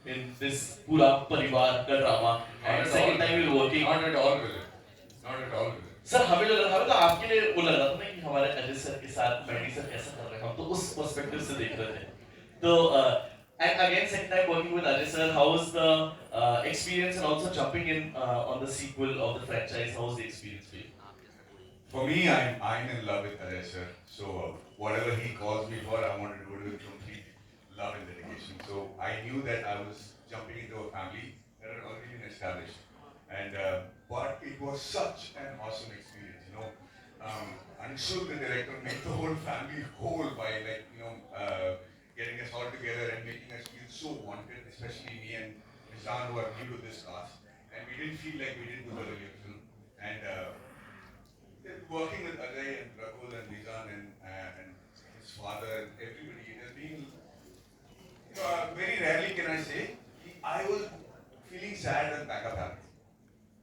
in this pura parivar ka drama, Not and at all second time villain. you're working. Not at all villain. Not at all villain. Sir हमें तो आपके लिए वो लग रहा था ना कि हमारे अजय सर के साथ मैडी सर कैसा कर रहे हैं, हम तो उस पर्सपेक्टिव से देख रहे थे. तो and again second time working with Ajay sir, how was the experience, and also jumping in on the sequel of the franchise, how was the experience for you? For me, I'm in love with Ajay sir. So whatever he calls me for, I want to do it with complete love and dedication. So I knew that I was jumping into a family that had already been established, and but it was such an awesome experience. Anshul, the director, made the whole family whole by getting us all together and making us feel so wanted, especially me and Nizan, who are new to this cast, and we didn't feel like we did with the earlier film. And working with Ajay and Rakul and Nizan and his father and everybody, it has been, very rarely can I say, I was feeling sad when backup happened.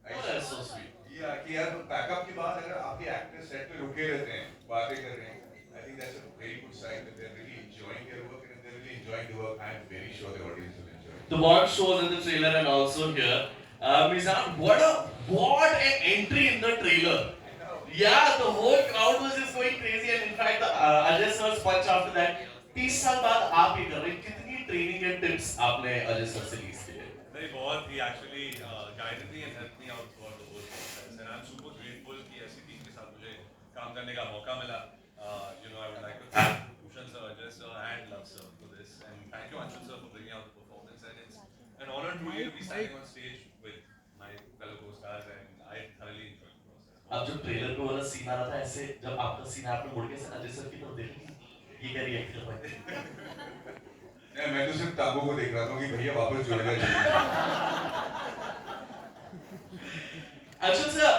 Oh, that's so sweet. Yeah, कि यार backup के बाद अगर आपके actors set पे रुके रहते हैं, बातें कर रहे हैं, I think that's a very good sign that they're really enjoying their work, and if they're really enjoying the work, I'm very sure the audience will enjoy it. The bond shows in the trailer and also here. Mizan, what an entry in the trailer. I know. Yeah, the whole crowd was just going crazy, and in fact, Ajay sir's punch after that. 30 साल बाद आप ये कर रहे हैं, कितनी training and tips आपने Ajay sir से ली इसके लिए? नहीं बहुत ही actually guided me and help me out through the whole process and I am super grateful कि ऐसी टीम के साथ मुझे काम करने का मौका मिला. I would like to thank Bhushan sir, Ajay sir and Luv sir for this, and thank you Anshul sir for bringing out the performance, and it's an honour to be standing on stage with my fellow co-stars, and I thoroughly enjoyed the process. अब जब trailer पे वाला scene आ रहा था, ऐसे जब आपका scene आपने मुड़ के अजय सर की तरफ देखा, ये क्या रिएक्ट कर रहा है? मैं तो सिर्फ ताबू को देख रहा था कि भैया वापस जुड़ गए. अच्छा सर,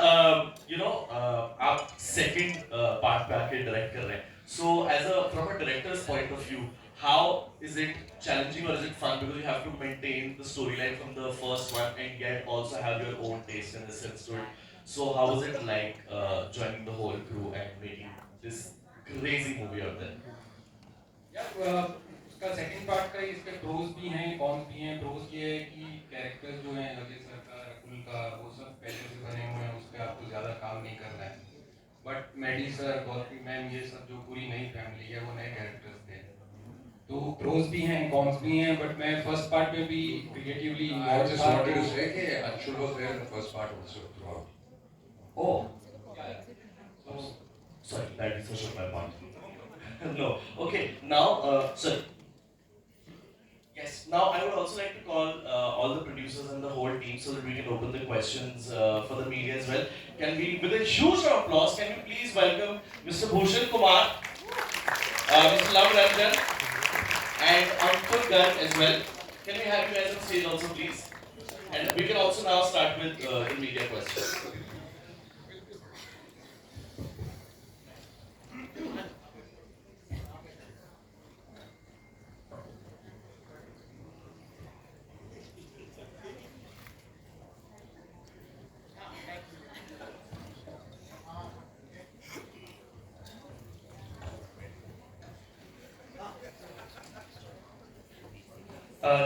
आप सेकंड पार्ट पे आके डायरेक्ट कर रहे हैं. So as a from a director's point of view, how is it challenging or is it fun, because you have to maintain the storyline from the first one and yet also have your own taste and essence to it. So how was it like joining the whole crew and making this crazy movie out there? यार उसका second part का इस पे pros भी हैं, cons भी हैं. Pros ये है कि कैरेक्टर्स जो हैं अजय सर का, रकुल का, वो सब पहले से बने हुए हैं, उस पर आपको ज़्यादा काम नहीं करना है. But Maddy sir, Gautami ma'am, ये सब जो पूरी नई फैमिली है, वो नए कैरेक्टर्स थे. तो प्रोज भी हैं, कॉन्स भी हैं. बट मैं फर्स्ट पार्ट में भी creatively I just wanted to say that Anshul was there in the first part also throughout. Oh, So, sorry, that is such a my point. No, okay. Now, sorry. Yes. Now, I would also like to call all the producers and the whole team so that we can open the questions for the media as well. Can we, with a huge round of applause, can you please welcome Mr. Bhushan Kumar, Mr. Love Ranjan, and Ankul Garg as well. Can we have you guys on stage also, please? And we can also now start with the media questions.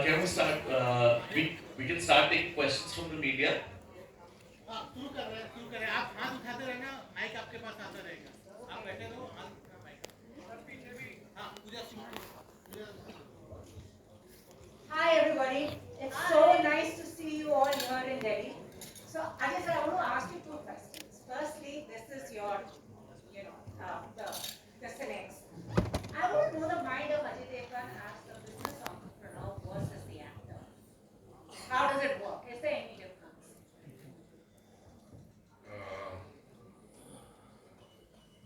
Can we start? We can start taking questions from the media. हाँ शुरू कर रहे हैं. आप हाथ उठाते रहना, mic आपके पास आता रहेगा. आप बैठे रहो, हाथ उठा माइक. हाँ पूजा शुरू. Hi everybody, it's so nice to see you all here in Delhi. So Ajay sir, I want to ask you two questions. Firstly, this is your, the Cinex. I want to know the mind of Ajay Devgan as the business entrepreneur versus the actor. How does it work? Is there any difference?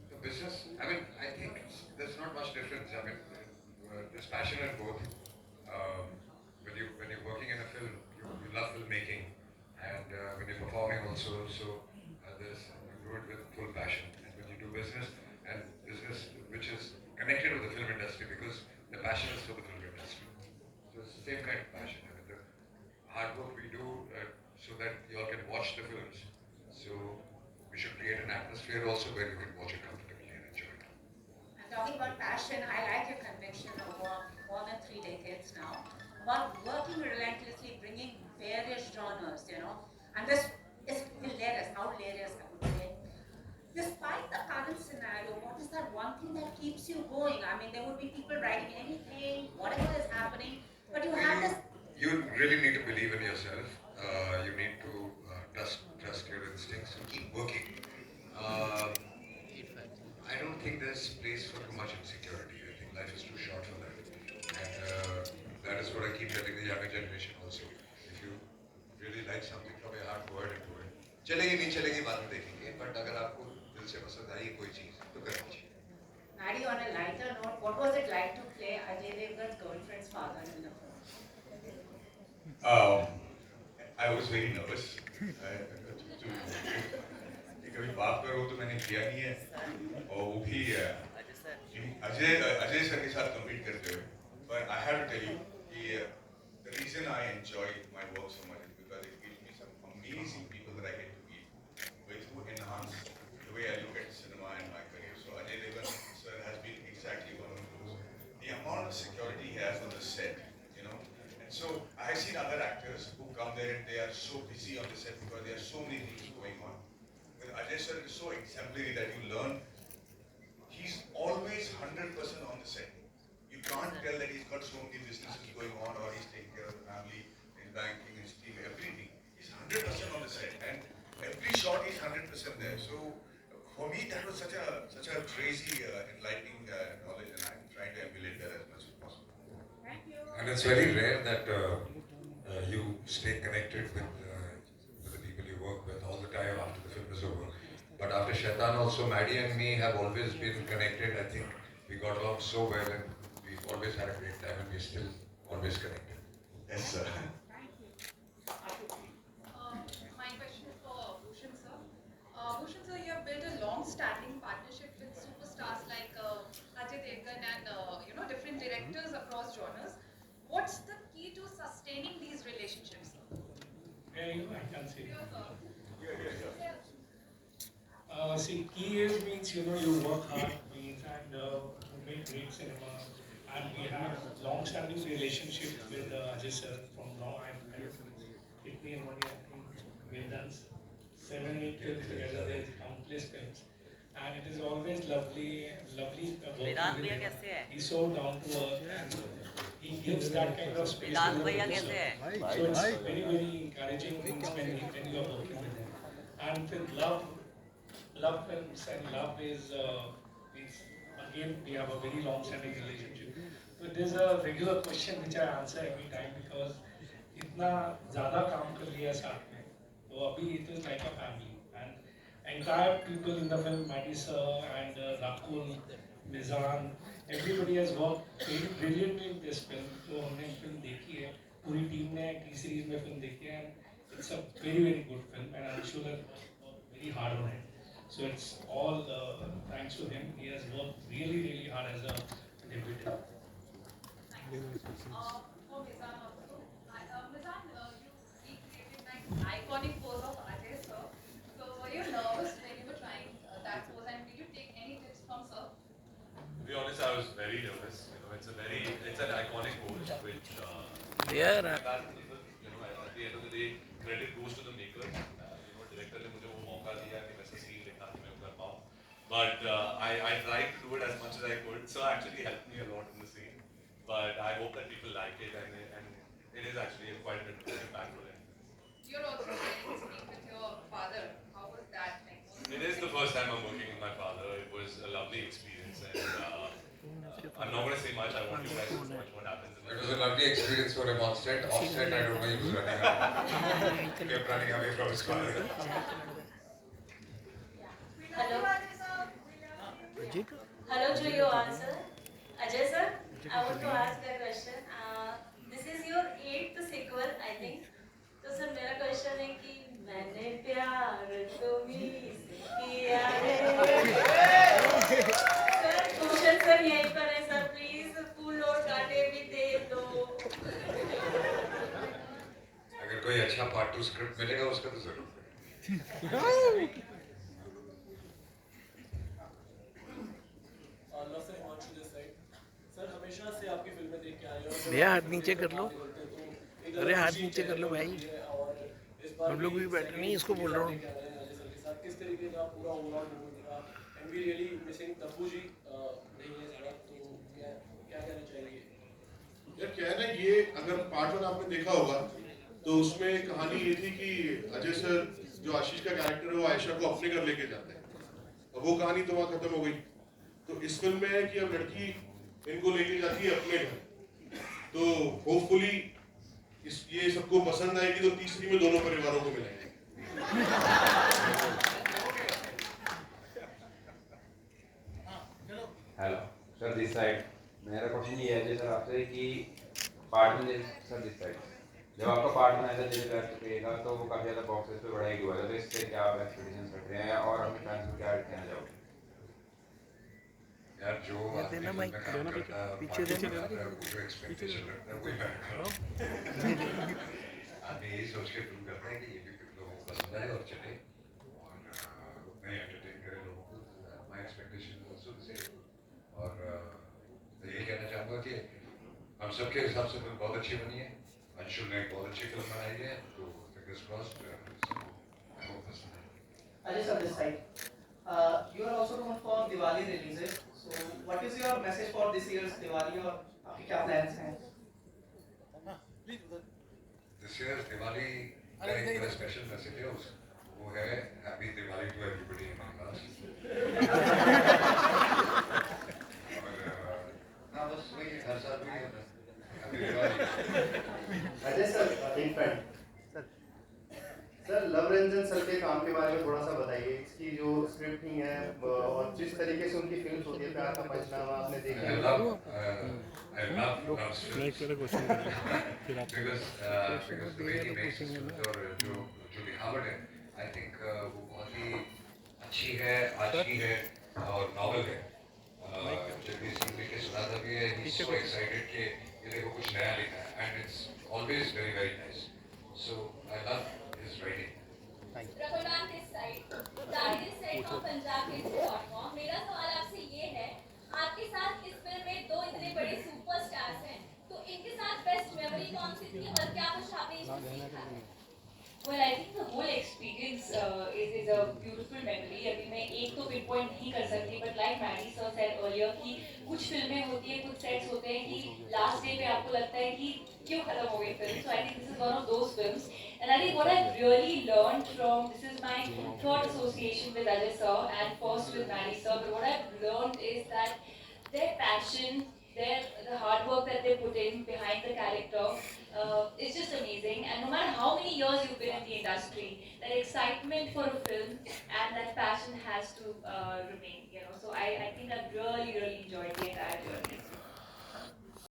The business, I mean, I think there's not much difference. I mean, there's passion in both. When you're working in a film, you love filmmaking, and when you're performing also. So working relentlessly, bringing various genres, you know, and this is hilarious, how hilarious I would say. Despite the current scenario, what is that one thing that keeps you going? I mean, there would be people writing anything, whatever is happening, but you have this. You really need to believe in yourself. You need to trust your instincts and keep working. I don't think there's place for too much insecurity. I think life is too short for that. And that is what I keep telling the younger generation also. If you really like something from your heart, go ahead and do it. चलेगी नहीं चलेगी बाद में देखेंगे, but अगर आपको दिल से पसंद आई कोई चीज तो करनी चाहिए. Maddie, on a lighter note, what was it like to play Ajay Devgan's girlfriend's father in the film? I was very nervous. कभी बात करो तो मैंने किया नहीं है और वो भी अजय सर के साथ कम्पीट करते हुए. But I have to tell you कि the reason I enjoy my work so much is because it gives me some amazing people that I get to meet, which would enhance the way I look at cinema and my career. So Ajay Devgan sir has been exactly one of those. The amount of security he has on the set, you know. And so I have seen other actors who come there and they are so busy on the set because there are so many things going on. With Ajay sir, it is so exemplary that you learn. He's always 100% on the set. You can't tell that he's got so many businesses going on or he's taking care of the family, his banking, his team, everything. He's 100% on the set and every shot he's 100% there. So for me that was such a crazy, enlightening knowledge and I'm trying to emulate that as much as possible. Thank you. And it's very rare that you stay connected with the people you work with all the time after the film is over. But after Shaitan also, Maddie and me have always been connected. I think we got along so well and we've always had a great time and we're still always connected. Yes, sir. My question is for Bhushan sir. Bhushan sir, you have built a long-standing partnership with superstars like Ajay Devgan and different directors across genres. What's the key to sustaining these relationships, sir? I can say. Yes, sir. See, key is means you work hard means and you make great cinema, and we have long-standing relationship with Ajay sir from now. It me and Mani, I think we've done 7-8 films together. There's countless films, and it is always lovely working with him. He's so down to earth and he gives that kind of space to the producer. So it's very encouraging things when you are working with him. And with love films and love is again we have a very long-standing relationship. So it is a regular question which I answer every time because इतना ज़्यादा काम कर लिया साथ में तो अभी it is like a family and entire people in the film, Maddie sir and Rakul, Mizan, everybody has worked very brilliantly in this film. तो हमने film देखी है, पूरी टीम ने T series में film देखी है and it's a very good film and I'm sure that very hard on it. So it's all thanks to him. He has worked really hard as a debutant. Thank you. For Mizan also. Mizan, you recreated an iconic pose of Ajay sir. So were you nervous when you were trying that pose and did you take any tips from sir? To be honest, I was very nervous. It's an iconic pose which Yeah. at the end of the day, credit goes to the makers. Director ने मुझे वो मौका दिया कि वैसा scene लिखा कि मैं कर पाऊँ. But I tried to do it as much as I could. So actually helped me a lot in the scene. But I hope that people like it and it is actually quite an impactful. You're also sharing the screen with your father. How was that? It is the first time I'm working with my father. It was a lovely experience and I'm not going to say much. I want you guys to watch what happens. It was a lovely experience for him on set. Off set, I don't know, he was running away. He kept running away from his father. Hello. Hello to you also. Ajay sir, I want to ask a question. This is your 8th sequel, I think. तो sir मेरा question है कि मैंने प्यार तुम्हीं से किया है. सर भूषण सर यहीं पर है सर, प्लीज फूल और कांटे भी दे दो. अगर कोई अच्छा पार्ट 2 स्क्रिप्ट मिलेगा उसका तो जरूर. सर हमेशा से आपकी फिल्में देख के आए हैं भैया हाथ नीचे कर लो. एक अरे हाथ नीचे कर लो भाई, हम लोग भी बैठ नहीं, इसको बोल रहा हूँ। किस तरीके का पूरा ओवरऑल मूड दिखा and we really missing Tabu ji नहीं है ज़्यादा, तो क्या कहना चाहिए? यार क्या है ना, ये अगर पार्ट 1 आपने देखा होगा तो उसमें कहानी ये थी कि अजय सर जो आशीष का कैरेक्टर है वो आयशा को अपने घर लेके जाते हैं, और वो कहानी तो वहाँ खत्म हो गई। तो इस फिल्म में है कि अब लड़की इनको लेके जाती है अपने घर, तो होपफुली ये सबको पसंद आएगी, तो तीसरी में दोनों परिवारों को मिलाएंगे। हेलो सर, दिस साइड मेरा क्वेश्चन ये है सर आपसे कि पार्ट में सर दिस साइड जब आपका पार्ट में ऐसा जज कर चुकेगा तो वो काफ़ी ज़्यादा बॉक्सेस पे बढ़ाई हुआ है, तो इससे क्या आप एक्सपेक्टेशंस रख रहे हैं और अपने फैंस को क्या कहना चाहोगे? यार जो आदमी देना फिल्म माइक, में काम करता है, पीछे पार्टी देना। करता है, वो जो एक्सपेक्टेशन रखता है वही मैं रख रहा हूँ। आदमी यही सोच के फिल्म करता है कि ये भी लोगों को पसंद आए और चले और उतना ही एंटरटेन करे लोगों को। My expectation is also the same. और मैं यही कहना चाहूँगा कि हम सबके हिसाब से फिल्म बहुत अच्छी बनी है, अंशुल ने एक बहुत अच्छी फिल्म बनाई है, तो फिंगर्स क्रॉस्ड आई होप पसंद आए। Ajay sir, this side. You are also known for Diwali releases. So, what is your message for this year's Diwali और आपके क्या plans हैं? This year's Diwali का एक बड़ा स्पेशल मैसेज है, वो है happy Diwali to everybody in my class. और ना बस वही हर साल भी happy Diwali. Ajay sir, in front sir, Luv Ranjan sir के काम के बारे में थोड़ा सा बताइए। इसकी जो स्क्रिप्टिंग है और जिस तरीके से उनकी फिल्म होती है, प्यार का पंचनामा आपने देखी है? I love love films because the way he makes his films और जो लिखावट है, I think वो बहुत ही अच्छी है, आज की है और नॉवल है। जगदीश सिंह लिख के सुनाता भी है, he's so excited कि ये देखो कुछ नया लिखा है, and it's always very very nice. So I love his writing. Raghunath इस साइड, जाहिर साइड और पंजाब के प्लेटफॉर्म। मेरा सवाल आपसे ये है, आपके साथ इस फिल्म में दो इतने बड़े सुपरस्टार्स हैं, तो इनके साथ बेस्ट मेमोरी कौन सी थी और क्या कुछ आपने इसमें सीखा है? Well, I think the whole experience is a beautiful memory. अभी मैं एक तो पिन पॉइंट नहीं कर सकती, but like Maddie sir said earlier कि कुछ फिल्में होती है, कुछ सेट्स होते हैं कि लास्ट डे पे आपको लगता है कि क्यों खत्म हो गई film. So I think this is one of those films. And I think what I've really learned from, this is my third association with Ajay sir and first with Maddie sir, but what I've learned is that their passion, the hard work that they put in behind the character is just amazing. And no matter how many years you've been in the industry, that excitement for a film and that passion has to remain. You know, so I think I've really enjoyed